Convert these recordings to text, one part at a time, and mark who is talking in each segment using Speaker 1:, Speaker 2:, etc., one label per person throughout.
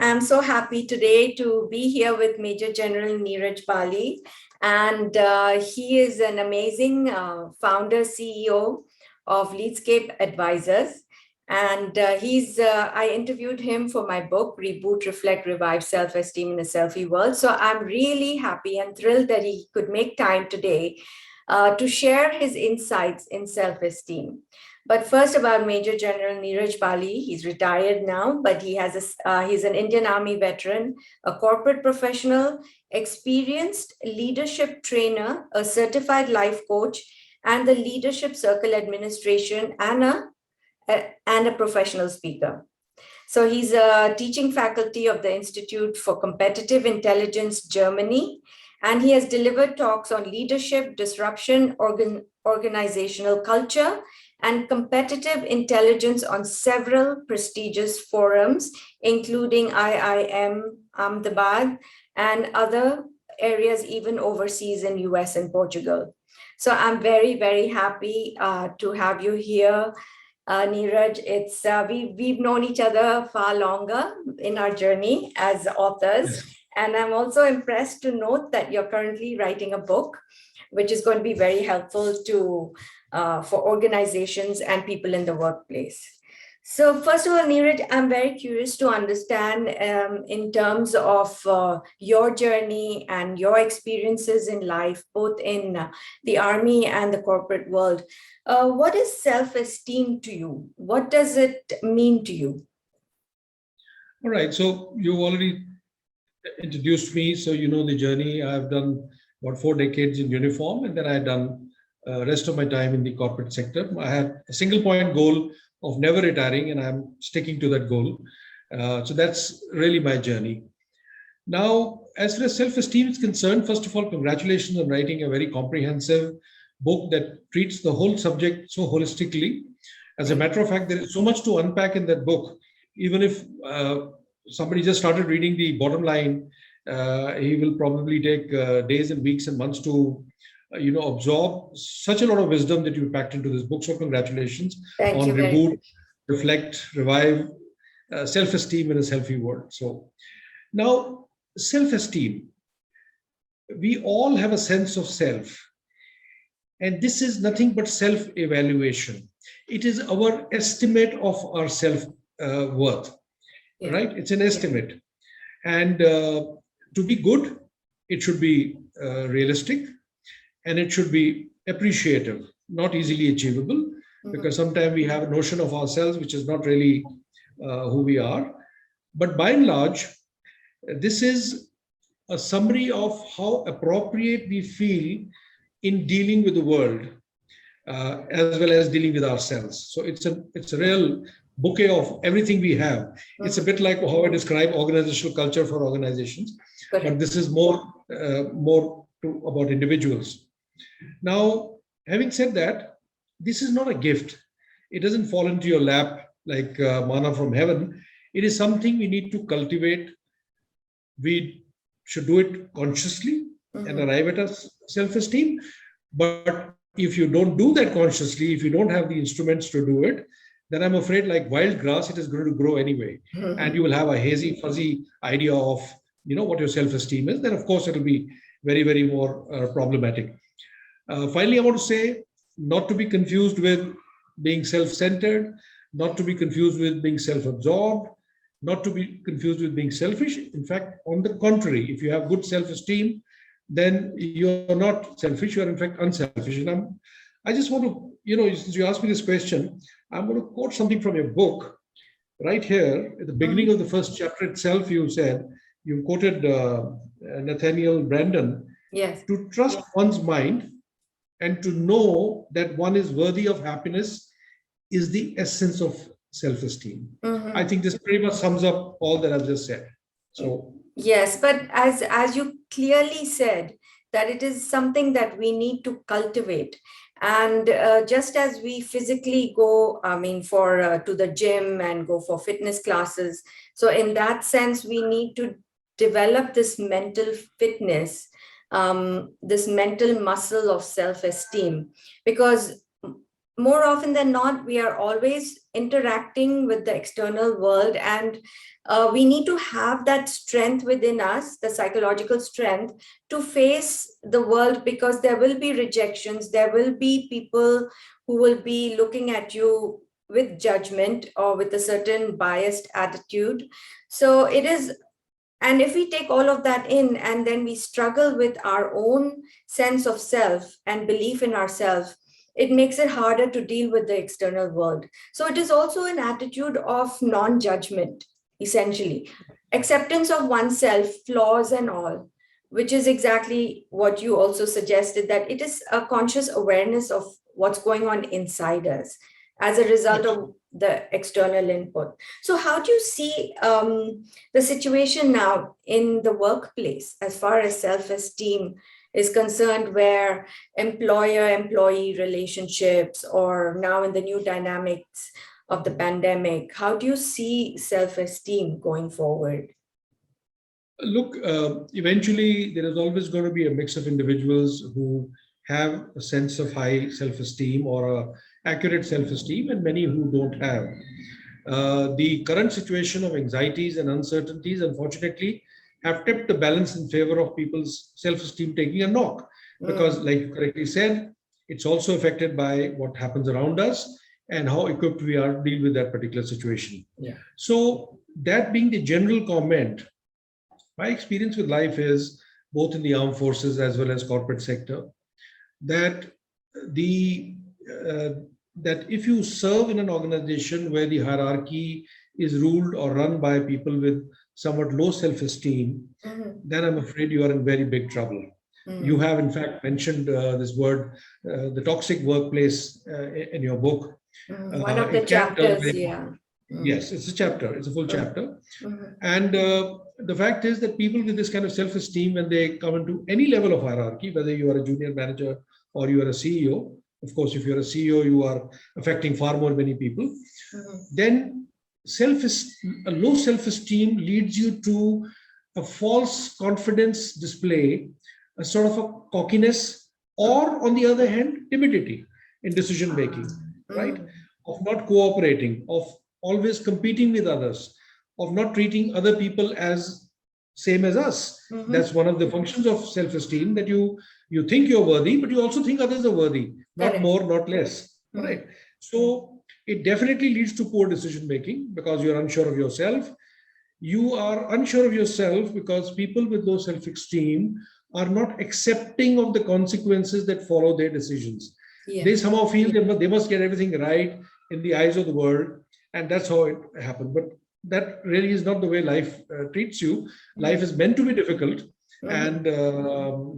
Speaker 1: I'm so happy today to be here with Major General Neeraj Bali. And he is an amazing founder, CEO of Leadscape Advisors. And I interviewed him for my book, Reboot, Reflect, Revive, Self-Esteem in a Selfie World. So I'm really happy and thrilled that he could make time today to share his insights in self-esteem. But first, about Major General Neeraj Bali. He's retired now, but he's an Indian Army veteran, a corporate professional, experienced leadership trainer, a certified life coach, and the Leadership Circle Administration, and a professional speaker. So he's a teaching faculty of the Institute for Competitive Intelligence, Germany, and he has delivered talks on leadership, disruption, organizational culture, and competitive intelligence on several prestigious forums, including IIM Ahmedabad and other areas, even overseas in US and Portugal. So I'm very, very happy to have you here, Neeraj. We've known each other far longer in our journey as authors. Yes. And I'm also impressed to note that you're currently writing a book, which is going to be very helpful for organizations and people in the workplace. So first of all, Neeraj, I'm very curious to understand in terms of your journey and your experiences in life, both in the Army and the corporate world. What is self-esteem to you? What does it mean to you?
Speaker 2: All right, so you already introduced me, so you know the journey. I've done about 4 decades in uniform, and then I've done rest of my time in the corporate sector. I had a single point goal of never retiring, and I'm sticking to that goal. So that's really my journey. Now, as far as self-esteem is concerned, first of all, congratulations on writing a very comprehensive book that treats the whole subject so holistically. As a matter of fact, there is so much to unpack in that book. Even if somebody just started reading the bottom line, he will probably take days and weeks and months to absorb such a lot of wisdom that you packed into this book. So congratulations on Reboot, Reflect, Revive, Self-Esteem in a Selfie World. So now, self-esteem, we all have a sense of self, and this is nothing but self-evaluation. It is our estimate of our self-worth, right? It's an estimate. And to be good, it should be realistic, and it should be appreciative, not easily achievable, because sometimes we have a notion of ourselves which is not really who we are. But by and large, this is a summary of how appropriate we feel in dealing with the world, as well as dealing with ourselves. So it's a real bouquet of everything we have. It's a bit like how I describe organizational culture for organizations, but this is more about individuals. Now, having said that, this is not a gift. It doesn't fall into your lap like manna from heaven. It is something we need to cultivate. We should do it consciously and arrive at a self-esteem. But if you don't do that consciously, if you don't have the instruments to do it, then I'm afraid like wild grass, it is going to grow anyway. And you will have a hazy, fuzzy idea of what your self-esteem is. Then, of course, it will be very, very more problematic. Finally, I want to say not to be confused with being self-centered, not to be confused with being self-absorbed, not to be confused with being selfish. In fact, on the contrary, if you have good self-esteem, then you're not selfish, you're in fact unselfish. And I just want to, since you asked me this question, I'm going to quote something from your book right here. At the beginning of the first chapter itself, you quoted Nathaniel Branden.
Speaker 1: Yes.
Speaker 2: To trust one's mind and to know that one is worthy of happiness is the essence of self-esteem. I think this pretty much sums up all that I've just said. So
Speaker 1: yes, but as you clearly said, that it is something that we need to cultivate. And just as we physically go, to the gym and go for fitness classes. So in that sense, we need to develop this mental fitness, this mental muscle of self-esteem, because more often than not, we are always interacting with the external world, and we need to have that strength within us, the psychological strength, to face the world, because there will be rejections, there will be people who will be looking at you with judgment or with a certain biased attitude. So it is, and if we take all of that in and then we struggle with our own sense of self and belief in ourselves, it makes it harder to deal with the external world. So it is also an attitude of non-judgment, essentially. Acceptance of oneself, flaws and all, which is exactly what you also suggested, that it is a conscious awareness of what's going on inside us as a result of the external input. So how do you see the situation now in the workplace as far as self-esteem is concerned, where employer-employee relationships, or now in the new dynamics of the pandemic, how do you see self-esteem going forward?
Speaker 2: Look, eventually there is always going to be a mix of individuals who have a sense of high self-esteem or a accurate self-esteem, and many who don't have. The current situation of anxieties and uncertainties, unfortunately, have tipped the balance in favor of people's self-esteem taking a knock. Because, like you correctly said, it's also affected by what happens around us and how equipped we are to deal with that particular situation.
Speaker 1: Yeah.
Speaker 2: So, that being the general comment, my experience with life is, both in the armed forces as well as corporate sector, that the that if you serve in an organization where the hierarchy is ruled or run by people with somewhat low self-esteem, then I'm afraid you are in very big trouble. You have, in fact, mentioned this word, the toxic workplace, in your book.
Speaker 1: One of the chapters, yeah.
Speaker 2: Yes, it's a chapter. It's a full chapter. And the fact is that people with this kind of self-esteem, when they come into any level of hierarchy, whether you are a junior manager or you are a CEO, of course, if you're a CEO, you are affecting far more many people, then a low self-esteem leads you to a false confidence display, a sort of a cockiness, or on the other hand, timidity in decision making, right? Of not cooperating, of always competing with others, of not treating other people as same as us. That's one of the functions of self-esteem, that you think you're worthy, but you also think others are worthy, not more, not less, right? So it definitely leads to poor decision making, because you're unsure of yourself. You are unsure of yourself because people with low self-esteem are not accepting of the consequences that follow their decisions. They somehow feel they must get everything right in the eyes of the world, and that's how it happened. But that really is not the way life treats you. Life is meant to be difficult, and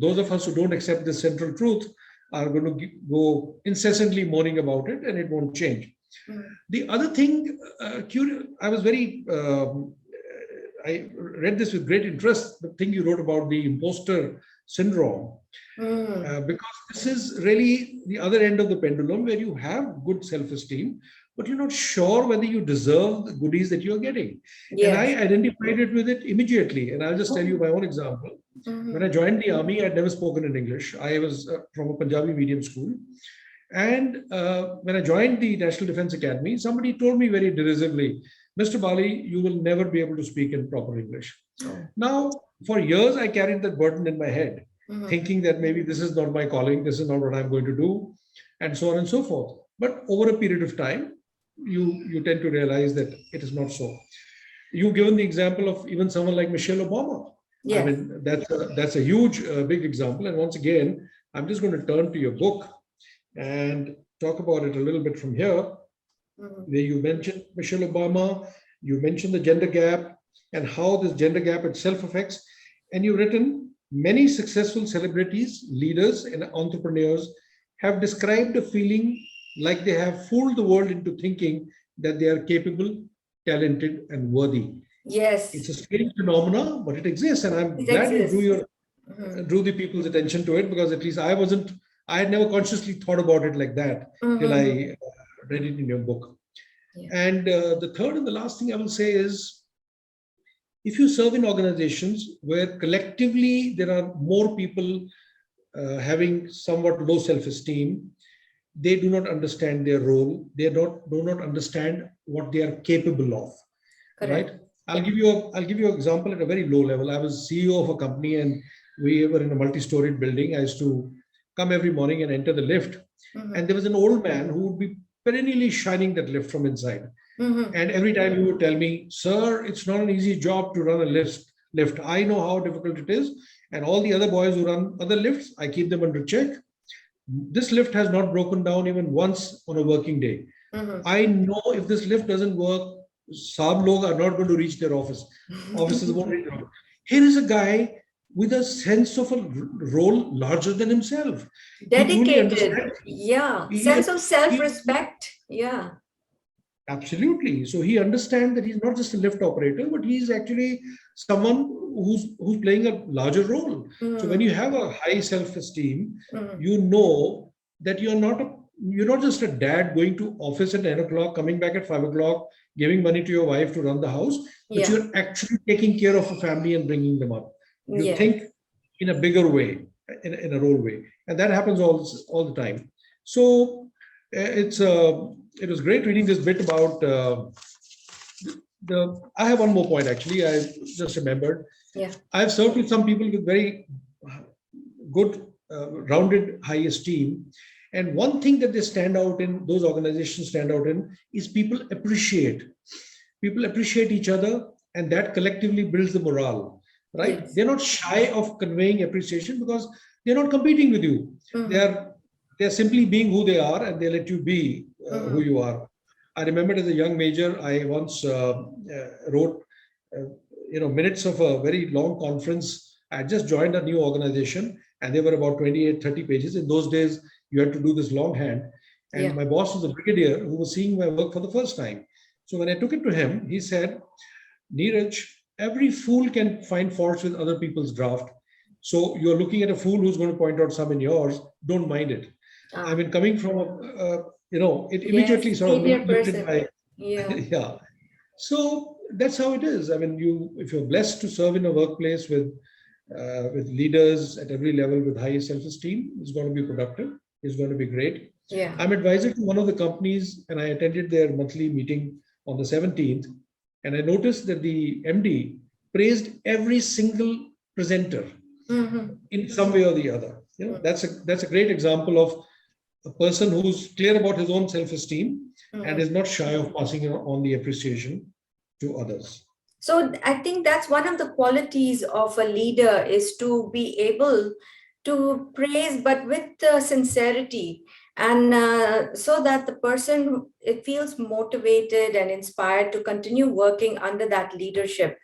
Speaker 2: those of us who don't accept this central truth are going to go incessantly moaning about it, and it won't change. The other thing, I was very, I read this with great interest, the thing you wrote about the imposter syndrome, because this is really the other end of the pendulum, where you have good self-esteem, but you're not sure whether you deserve the goodies that you're getting. And I identified it with it immediately. And I'll just tell you my own example. When I joined the army, I'd never spoken in English. I was from a Punjabi medium school. And when I joined the National Defense Academy, somebody told me very derisively, "Mr. Bali, you will never be able to speak in proper English." Now, for years, I carried that burden in my head, thinking that maybe this is not my calling, this is not what I'm going to do, and so on and so forth. But over a period of time, you tend to realize that it is not so. You've given the example of even someone like Michelle Obama. I mean, that's a huge, big example. And once again, I'm just going to turn to your book and talk about it a little bit from here, where you mentioned Michelle Obama, you mentioned the gender gap and how this gender gap itself affects. And you've written, many successful celebrities, leaders, and entrepreneurs have described a feeling like they have fooled the world into thinking that they are capable, talented, and worthy.
Speaker 1: Yes.
Speaker 2: It's a strange phenomena, but it exists. And I'm glad you drew the people's attention to it, because at least I had never consciously thought about it like that till I read it in your book. And the third and the last thing I will say is, if you serve in organizations where collectively there are more people having somewhat low self-esteem, they do not understand their role. They do not understand what they are capable of.
Speaker 1: Correct.
Speaker 2: Right? I'll give you an example at a very low level. I was CEO of a company, and we were in a multi-storied building. I used to come every morning and enter the lift, and there was an old man who would be perennially shining that lift from inside. And every time he would tell me, "Sir, it's not an easy job to run a lift. I know how difficult it is, and all the other boys who run other lifts, I keep them under check. This lift has not broken down even once on a working day. I know if this lift doesn't work, some log are not going to reach their office. Offices won't reach. Here is a guy with a sense of a role larger than himself. He truly
Speaker 1: Dedicated.
Speaker 2: understands.
Speaker 1: Yeah.
Speaker 2: He,
Speaker 1: Sense of
Speaker 2: he,
Speaker 1: self-respect. Yeah.
Speaker 2: Absolutely. So he understands that he's not just a lift operator, but he's actually someone who's playing a larger role. So when you have a high self-esteem, you know that you're not just a dad going to office at 10 o'clock, coming back at 5 o'clock, giving money to your wife to run the house, but you're actually taking care of a family and bringing them up. You think in a bigger way, in a role way, and that happens all the time. So it was great reading this bit about I have one more point actually. I just remembered.
Speaker 1: Yeah.
Speaker 2: I've served with some people with very good, rounded, high esteem. And one thing that they stand out in, those organizations stand out in, is people appreciate. People appreciate each other, and that collectively builds the morale, right?
Speaker 1: Yes.
Speaker 2: They're not shy of conveying appreciation because they're not competing with you. They're simply being who they are, and they let you be who you are. I remember as a young major, I once wrote, minutes of a very long conference. I had just joined a new organization, and they were about 28, 30 pages. In those days, you had to do this longhand. And my boss was a brigadier who was seeing my work for the first time. So when I took it to him, he said, "Neeraj, every fool can find faults with other people's draft. So you're looking at a fool who's going to point out some in yours. Don't mind it." I mean, coming from it immediately sort of lifted my yeah. So that's how it is. I mean, if you're blessed to serve in a workplace with leaders at every level with high self-esteem, it's going to be productive. It's going to be great.
Speaker 1: Yeah.
Speaker 2: I'm advisor to one of the companies, and I attended their monthly meeting on the 17th, and I noticed that the MD praised every single presenter in some way or the other. That's a great example of a person who's clear about his own self-esteem and is not shy of passing on the appreciation to others.
Speaker 1: So I think that's one of the qualities of a leader, is to be able to praise, but with sincerity, and so that the person, it feels motivated and inspired to continue working under that leadership.